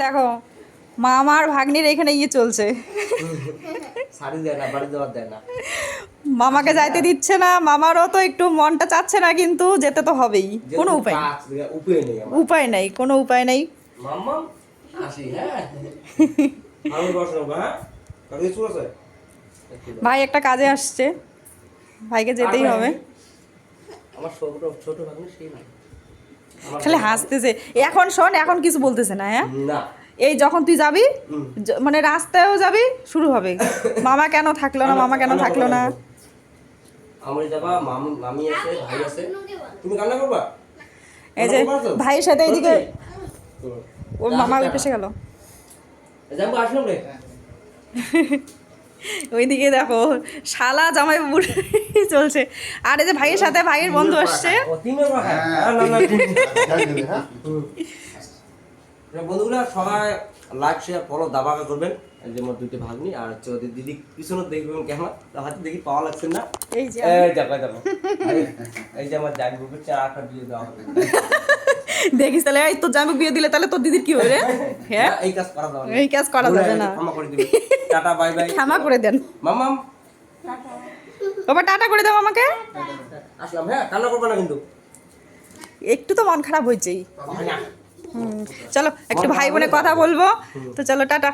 দেখো মামার ভাগ্নির এখানে ইয়ে চলছে, শাড়ি দেয় না, বাড়ি দেওয়ার দেয় না। মামাকে যাইতে দিচ্ছে না। মামারও তো একটু মনটা চাচ্ছে না, কিন্তু যেতে তো হবেই, কোনো উপায় নেই। উপায় নেই আমার। উপায় নেই, কোনো উপায় নেই। মাম্মা আসি, হ্যাঁ আমি বসো হ্যাঁ, কালকে চলে আসে। ভাই একটা কাজে আসছে, ভাইকে যেতেই হবে। আমার ছোট ছোট ভাগ্নি সেই না, খালি হাসতেছে। এখন শোন, এখন কিছু বলতেছে না। হ্যাঁ, না এই যখন তুই যাবি, মানে রাস্তায়ও যাবি, শুরু হবে মামা কেন থাকলো না, মামা কেন থাকলো না। আমি যাবা, মামি আছে, ভাই আছে, তুমি কান্না করবা? এই যে ভাইয়ের সাথে এইদিকে ওর মামা ওই পেশে গেল, যাবো আসলাম রে। ওইদিকে দেখো শালা জামাই চলছে। আর এই যে ভাইয়ের সাথে ভাইয়ের বন্ধু আসছে। বন্ধুগুলা সবাই লাইক শেয়ার ফলো দাবাকা করবেন। এই যে আমার দুইটা ভাগ্নি আর হচ্ছে ওদের দিদি পিছনে দেখবেন কেমন, হাতে দেখি পাওয়া লাগছে না। এই যে দেখো দেখো, এই যে আমার জান বুকের চাটা দিয়ে দেওয়া হবে। দেখিস তাহলে, এই তোর জামাই বিয়ে দিলে তাহলে তোর দিদির কি হবে রে? হ্যাঁ, এই কাজ করা যাবে না, এই কাজ করা যাবে না। ক্ষমা করে দিবেন। টাটা বাই বাই, ক্ষমা করে দেন মামাম। বাবা, টাটা করে দাও আমাকে। আসলাম, হ্যাঁ কান্না করবে না কিন্তু। একটু তো মন খারাপ হয়েছেই। চলো একটু ভাই বোনে কথা বলবো, তো চলো টাটা।